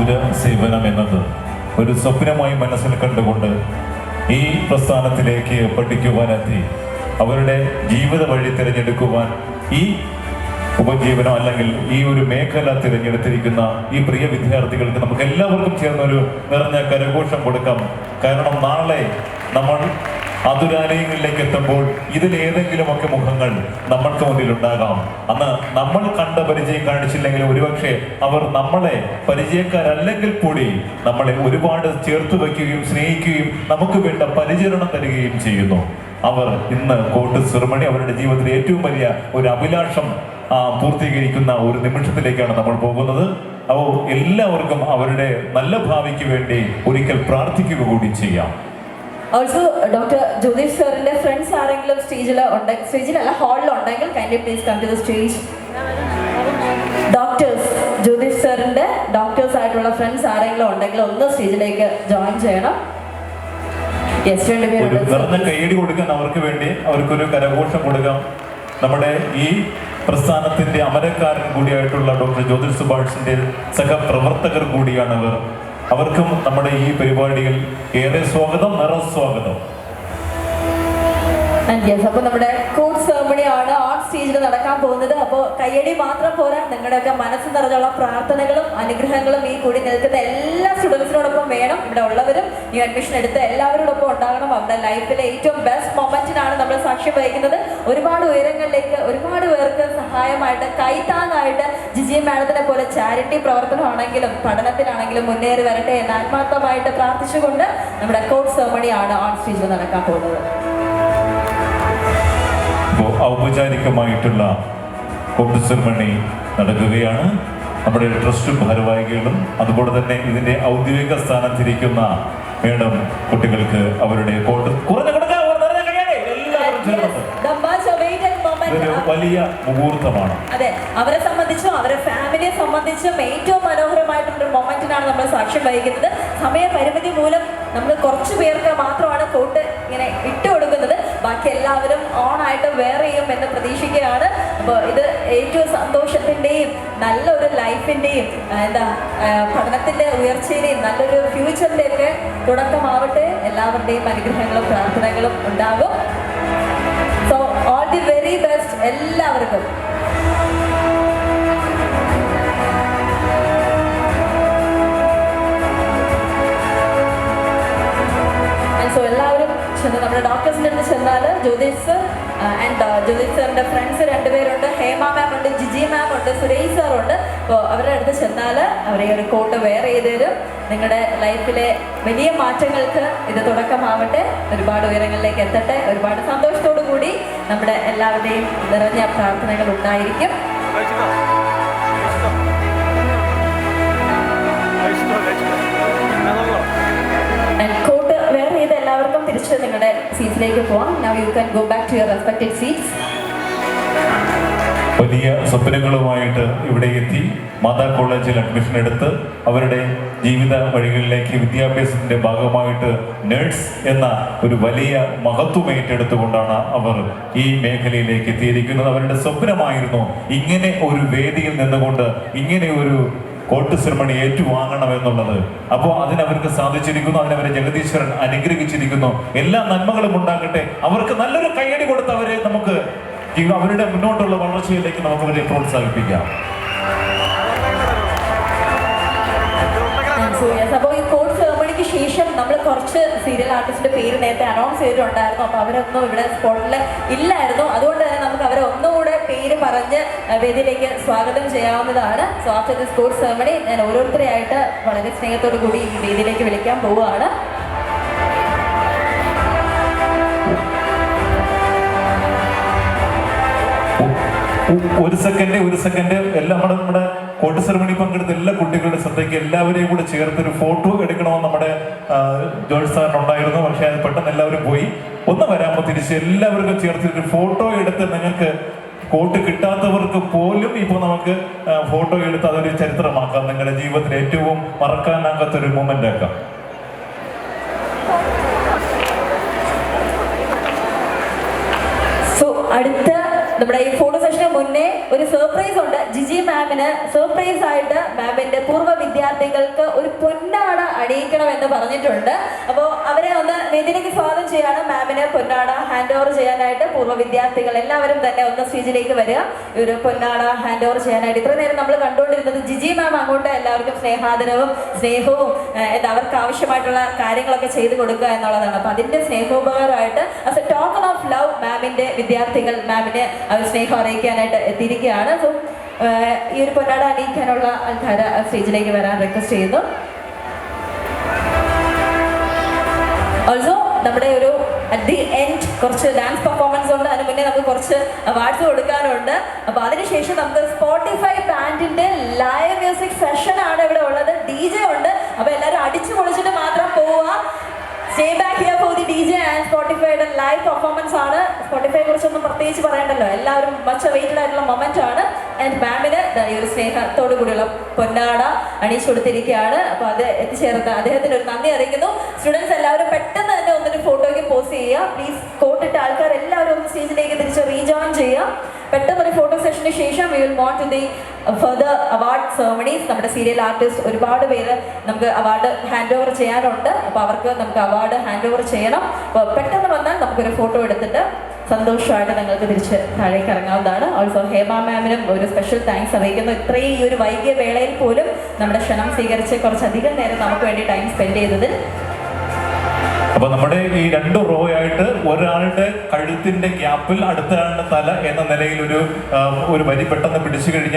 പൗരസേവനം എന്നത് ഒരു സ്വപ്നമായി മനസ്സിൽ കണ്ടുകൊണ്ട് ഈ പ്രസ്ഥാനത്തിലേക്ക് പഠിക്കുവാനെത്തി അവരുടെ ജീവിത വഴി തിരഞ്ഞെടുക്കുവാൻ ഈ ഉപജീവനം അല്ലെങ്കിൽ ഈ ഒരു മേഖല തിരഞ്ഞെടുത്തിരിക്കുന്ന ഈ പ്രിയ വിദ്യാർത്ഥികൾക്ക് നമുക്ക് എല്ലാവർക്കും ചേർന്നൊരു നിറഞ്ഞ കരഘോഷം കൊടുക്കാം. കാരണം നാളെ നമ്മൾ അതുരാലയങ്ങളിലേക്ക് എത്തുമ്പോൾ ഇതിലേതെങ്കിലുമൊക്കെ മുഖങ്ങൾ നമ്മൾക്ക് മുന്നിലുണ്ടാകാം. അന്ന് നമ്മൾ കണ്ട പരിചയം കാണിച്ചില്ലെങ്കിലും ഒരുപക്ഷെ അവർ നമ്മളെ പരിചയക്കാരല്ലെങ്കിൽ കൂടി നമ്മളെ ഒരുപാട് ചേർത്ത് വയ്ക്കുകയും സ്നേഹിക്കുകയും നമുക്ക് വേണ്ട പരിചരണം തരികയും ചെയ്യുന്നു. അവർ ഇന്ന് കോട്ട് സെറിമണി അവരുടെ ജീവിതത്തിലെ ഏറ്റവും വലിയ ഒരു അഭിലാഷം പൂർത്തീകരിക്കുന്ന ഒരു നിമിഷത്തിലേക്കാണ് നമ്മൾ പോകുന്നത്. അപ്പോൾ എല്ലാവർക്കും അവരുടെ നല്ല ഭാവിക്ക് വേണ്ടി ഒരിക്കൽ പ്രാർത്ഥിക്കുക കൂടി ചെയ്യാം. ഓൾസോ ഡോക്ടർ ജ്യോതിഷ് സാറിന്റെ ഫ്രണ്ട്സ് ആരെങ്കിലും സ്റ്റേജിലല്ല ഹാളിലുണ്ടെങ്കിൽ kindly please come to the stage. Doctors Jyothish സാറിന്റെ ഡോക്ടേഴ്സ് ആയിട്ടുള്ള ഫ്രണ്ട്സ് ആരെങ്കിലും ഉണ്ടെങ്കിൽ ഒന്ന് സ്റ്റേജിലേക്ക് ജോയിൻ ചെയ്യണം. കൈയടി കൊടുക്കാൻ അവർക്ക് വേണ്ടി അവർക്കൊരു കരഘോഷം കൊടുക്കാം. നമ്മുടെ ഈ പ്രസ്ഥാനത്തിന്റെ അമരക്കാരൻ കൂടിയായിട്ടുള്ള ഡോക്ടർ ജ്യോതിഷ് സുഭാഷിന്റെ സഹപ്രവർത്തകർ കൂടിയാണ് അവർ. അവർക്കും നമ്മുടെ ഈ പരിപാടിയിൽ ഏറെ സ്വാഗതം, നിറസ്വാഗതം. അപ്പൊ നമ്മുടെ കോട്ട് സെറിമണി ആണ് ഓൺ സ്റ്റേജിൽ നടക്കാൻ പോകുന്നത്. അപ്പോൾ കയ്യടി മാത്രം പോരാ, നിങ്ങളുടെയൊക്കെ മനസ്സ് നിറഞ്ഞുള്ള പ്രാർത്ഥനകളും അനുഗ്രഹങ്ങളും ഈ കൂടി നിൽക്കുന്ന എല്ലാ സ്റ്റുഡൻസിനോടൊപ്പം വേണം. ഇവിടെ ഉള്ളവരും ഈ അഡ്മിഷൻ എടുത്ത് എല്ലാവരോടൊപ്പം ഉണ്ടാകണം. അവരുടെ ലൈഫിലെ ഏറ്റവും ബെസ്റ്റ് മൊമെന്റിനാണ് നമ്മൾ സാക്ഷ്യം വഹിക്കുന്നത്. ഒരുപാട് ഉയരങ്ങളിലേക്ക് ഒരുപാട് പേർക്ക് സഹായമായിട്ട് കൈത്താങ്ങായിട്ട് ജിജി മാഡത്തിനെ പോലെ ചാരിറ്റി പ്രവർത്തനമാണെങ്കിലും പഠനത്തിലാണെങ്കിലും മുന്നേറി വരട്ടെ എന്ന് ആത്മാർത്ഥമായിട്ട് പ്രാർത്ഥിച്ചുകൊണ്ട് നമ്മുടെ കോട്ട് സെറിമണി ആണ് ഓൺ സ്റ്റേജിൽ നടക്കാൻ പോകുന്നത്. ഔപചാരികമായിട്ടുള്ള കോട്ട് സെറിമണി നടക്കുകയാണ്. നമ്മുടെ ട്രസ്റ്റ് ഭാരവാഹികളും അതുപോലെ തന്നെ ഇതിന്റെ ഔദ്യോഗിക സ്ഥാനത്തിരിക്കുന്ന മേഡം കുട്ടികൾക്ക് അവരുടെ കോട്ട് വലിയ മുഹൂർത്തമാണ്. അതെ, അവരെ സംബന്ധിച്ചും അവരുടെ ഫാമിലിയെ സംബന്ധിച്ചും ഏറ്റവും മനോഹരമായിട്ടുള്ള മൊമെന്റിനാണ് നമ്മൾ സാക്ഷ്യം വഹിക്കുന്നത്. സമയപരിമിതി മൂലം നമ്മൾ കുറച്ചു പേർക്ക് മാത്രമാണ് കോട്ട് ഇങ്ങനെ ഇട്ട് കൊടുക്കുന്നത്. ബാക്കി എല്ലാവരും ഓൺ ആയിട്ട് വെയർ ചെയ്യും എന്ന് പ്രതീക്ഷിക്കുകയാണ്. അപ്പോൾ ഇത് ഏറ്റവും സന്തോഷത്തിന്റെയും നല്ലൊരു ലൈഫിന്റെയും പഠനത്തിന്റെ ഉയർച്ചയുടെയും നല്ലൊരു ഫ്യൂച്ചറിന്റെ ഒക്കെ തുടക്കമാവട്ടെ. എല്ലാവരുടെയും അനുഗ്രഹങ്ങളും പ്രാർത്ഥനകളും ഉണ്ടാകും. So all the very best എല്ലാവർക്കും. സോ എല്ലാവരും നമ്മുടെ ഡോക്ടേഴ്സിൻ്റെ അടുത്ത് ചെന്നാൽ ജ്യോതിഷ് സർ ആൻഡ് ജ്യോതിഷ് സാറിൻ്റെ ഫ്രണ്ട്സ് രണ്ടുപേരുണ്ട്. ഹേമ മാം ഉണ്ട്, ജിജി മാം ഉണ്ട്, സുരേഷ് സാറുണ്ട്. അപ്പോൾ അവരുടെ അടുത്ത് ചെന്നാൽ അവരെ ഒരു കോട്ട് വെയർ ചെയ്ത് തരും. നിങ്ങളുടെ ലൈഫിലെ വലിയ മാറ്റങ്ങൾക്ക് ഇത് തുടക്കമാവട്ടെ. ഒരുപാട് ഉയരങ്ങളിലേക്ക് എത്തട്ടെ. ഒരുപാട് സന്തോഷത്തോടു കൂടി നമ്മുടെ എല്ലാവരുടെയും നിറഞ്ഞ പ്രാർത്ഥനകൾ ഉണ്ടായിരിക്കും. കോട്ട് വെയർ ചെയ്ത് എല്ലാവർക്കും തിരിച്ച് നിങ്ങളുടെ സീറ്റിലേക്ക് പോവാം. Now you can go back to your respective seats. വലിയ സ്വപ്നങ്ങളുമായിട്ട് ഇവിടെ എത്തി മാതാ കോളേജിൽ അഡ്മിഷൻ എടുത്ത് അവരുടെ ജീവിത വഴികളിലേക്ക് വിദ്യാഭ്യാസത്തിന്റെ ഭാഗമായിട്ട് നേഴ്സ് എന്ന ഒരു വലിയ മഹത്വം ഏറ്റെടുത്തുകൊണ്ടാണ് അവർ ഈ മേഖലയിലേക്ക് എത്തിയിരിക്കുന്നത്. അവരുടെ സ്വപ്നമായിരുന്നു ഇങ്ങനെ ഒരു വേദിയിൽ നിന്നുകൊണ്ട് ഇങ്ങനെ ഒരു കോട്ട് സെറിമണി ഏറ്റുവാങ്ങണമെന്നുള്ളത്. അപ്പോൾ അതിനവർക്ക് സാധിച്ചിരിക്കുന്നു. അതിനവരെ ജഗദീശ്വരൻ അനുഗ്രഹിച്ചിരിക്കുന്നു. എല്ലാ നന്മകളും ഉണ്ടാകട്ടെ. അവർക്ക് നല്ലൊരു കയ്യടി കൊടുത്ത് അവരെ നമുക്ക് അവരുടെ മുന്നോട്ടുള്ള വളർച്ചയിലേക്ക് നമുക്ക് അവരെ പ്രോത്സാഹിപ്പിക്കാം. അപ്പോൾ ഈ കോട്ട് സെറിമണിക്ക് ശേഷം നമ്മൾ കുറച്ച് സീരിയൽ ആർട്ടിസ്റ്റിന്റെ പേര് നേരത്തെ അനൗൺസ് ചെയ്തിട്ടുണ്ടായിരുന്നു. അപ്പോൾ അവരൊന്നും ഇവിടെ സ്പോട്ടിൽ ഇല്ലായിരുന്നു. അതുകൊണ്ട് തന്നെ നമുക്ക് അവരെ ഒന്നുകൂടെ പേര് പറഞ്ഞ് വേദിയിലേക്ക് സ്വാഗതം ചെയ്യാവുന്നതാണ്. So after this coat ceremony ഞാൻ ഓരോരുത്തരെയായിട്ട് വളരെ സ്നേഹത്തോടു കൂടി ഈ വേദിയിലേക്ക് വിളിക്കാൻ പോവുകയാണ്. ഒരു സെക്കൻഡ് എല്ലാം നമ്മുടെ കോട്ട് സെറിമണി പങ്കെടുത്ത എല്ലാ കുട്ടികളുടെ ശ്രദ്ധയ്ക്ക് എല്ലാവരെയും കൂടെ ചേർത്തൊരു ഫോട്ടോ എടുക്കണമെന്ന് നമ്മുടെ ജോർജ് സാറിനുണ്ടായിരുന്നു. പക്ഷെ അത് പെട്ടെന്ന് എല്ലാവരും പോയി. ഒന്ന് വരാമോ തിരിച്ച് എല്ലാവർക്കും ചേർത്തൊരു ഫോട്ടോ എടുത്ത് നിങ്ങൾക്ക് കോട്ട് കിട്ടാത്തവർക്ക് പോലും ഇപ്പോൾ നമുക്ക് ഫോട്ടോ എടുത്ത് അതൊരു ചരിത്രമാക്കാം. നിങ്ങളുടെ ജീവിതത്തിൽ ഏറ്റവും മറക്കാനാകാത്തൊരു മൊമെന്റ് ആക്കാം. സോ അടുത്ത നമ്മുടെ ഈ ഫോട്ടോ സെഷന് മുന്നേ ഒരു സർപ്രൈസ് ഉണ്ട്. ജിജി മാമിന് സർപ്രൈസ് ആയിട്ട് മാമിന്റെ പൂർവ്വ വിദ്യാർത്ഥികൾക്ക് ഒരു പൊന്നാട അണിയിക്കണം എന്ന് പറഞ്ഞിട്ടുണ്ട്. അപ്പോൾ അവരെ ഒന്ന് വേദിയിലേക്ക് സ്വാഗതം ചെയ്യാണ്. മാമിന് പൊന്നാട ഹാൻഡ് ഓവർ ചെയ്യാനായിട്ട് പൂർവ്വ വിദ്യാർത്ഥികൾ എല്ലാവരും തന്നെ ഒന്ന് സ്റ്റേജിലേക്ക് വരിക. ഈ ഒരു പൊന്നാട ഹാൻഡ് ഓവർ ചെയ്യാനായിട്ട് ഇത്ര നേരം നമ്മൾ കണ്ടുകൊണ്ടിരുന്നത് ജിജി മാം അങ്ങോട്ട് എല്ലാവർക്കും സ്നേഹാദരവും സ്നേഹവും എന്താ അവർക്ക് ആവശ്യമായിട്ടുള്ള കാര്യങ്ങളൊക്കെ ചെയ്തു കൊടുക്കുക എന്നുള്ളതാണ്. അപ്പൊ അതിന്റെ സ്നേഹോപകാരമായിട്ട് as a token of love മാമിന്റെ വിദ്യാർത്ഥികൾ മാമിനെ അവർ സ്നേഹം അറിയിക്കാനായിട്ട് എത്തിയിരിക്കുകയാണ്. സോ ഈ ഒരു പൊന്നാട അണിയിക്കാനുള്ള ആൾക്കാർ സ്റ്റേജിലേക്ക് വരാൻ റിക്വസ്റ്റ് ചെയ്യുന്നു. ഓൾസോ നമ്മുടെ ഒരു അറ്റ് ദി എൻഡ് കുറച്ച് ഡാൻസ് പെർഫോമൻസ് ഉണ്ട്. അതിന് മുന്നേ നമുക്ക് കുറച്ച് അവാർഡ്സ് കൊടുക്കാനുണ്ട്. അപ്പോൾ അതിനുശേഷം നമുക്ക് സ്പോട്ടിഫൈ ബാൻഡിന്റെ ലൈവ് മ്യൂസിക് സെഷൻ ആണ് ഇവിടെ ഉള്ളത്. DJ ഉണ്ട്. അപ്പോൾ എല്ലാവരും അടിച്ചു പൊളിച്ചിട്ട് മാത്രം പോവുക. Stay back here for the DJ and സ്പോട്ടിഫൈയുടെ ലൈവ് പെർഫോമൻസ് ആണ്. സ്പോട്ടിഫൈയെ കുറിച്ചൊന്നും പ്രത്യേകിച്ച് പറയണ്ടല്ലോ, എല്ലാവരും മച്ച് അവൈറ്റഡ് ആയിട്ടുള്ള മൊമെന്റ് ആണ്. ആൻഡ് മാമിന് ഈ ഒരു സ്നേഹത്തോടു കൂടിയുള്ള പൊന്നാട അണിയിച്ചു കൊടുത്തിരിക്കുകയാണ്. അപ്പോൾ അത് എത്തിച്ചേർന്ന് അദ്ദേഹത്തിന് ഒരു നന്ദി അറിയിക്കുന്നു. സ്റ്റുഡൻസ് എല്ലാവരും പെട്ടെന്ന് തന്നെ ഒന്നൊരു ഫോട്ടോയ്ക്ക് പോസ്റ്റ് ചെയ്യുക പ്ലീസ്. കോട്ടിട്ട ആൾക്കാർ എല്ലാവരും ഒന്ന് സ്റ്റേജിലേക്ക് തിരിച്ച് റീജോയിൻ ചെയ്യുക. പെട്ടെന്ന് ഒരു ഫോട്ടോ സെഷന് ശേഷം we will move to the further award ceremonies. നമ്മുടെ സീരിയൽ ആർട്ടിസ്റ്റ് ഒരുപാട് പേര് നമുക്ക് അവാർഡ് ഹാൻഡ് ഓവർ ചെയ്യാനുണ്ട്. അപ്പോൾ അവർക്ക് നമുക്ക് അവാർഡ് ഹാൻഡ് ഓവർ ചെയ്യണം. അപ്പോൾ പെട്ടെന്ന് വന്നാൽ നമുക്കൊരു ഫോട്ടോ എടുത്തിട്ട് സന്തോഷമായിട്ട് നിങ്ങൾക്ക് തിരിച്ച് താഴേക്ക് ഇറങ്ങാവുന്നതാണ്. ഓൾസോ ഹേമ മാമിനും ഒരു സ്പെഷ്യൽ താങ്ക്സ് അറിയിക്കുന്നു. ഇത്രയും ഈ ഒരു വൈകിയ വേളയിൽ പോലും നമ്മുടെ ക്ഷണം സ്വീകരിച്ച് കുറച്ചധികം നേരം നമുക്ക് വേണ്ടി ടൈം സ്പെൻഡ് ചെയ്തതിൽ. അപ്പൊ നമ്മുടെ ഈ 2 റോ ആയിട്ട് ഒരാളുടെ കഴുത്തിന്റെ ഗ്യാപ്പിൽ അടുത്ത ആളുടെ തല എന്ന നിലയിൽ ഒരു വരി പെട്ടെന്ന് പിടിച്ചു കഴിഞ്ഞാൽ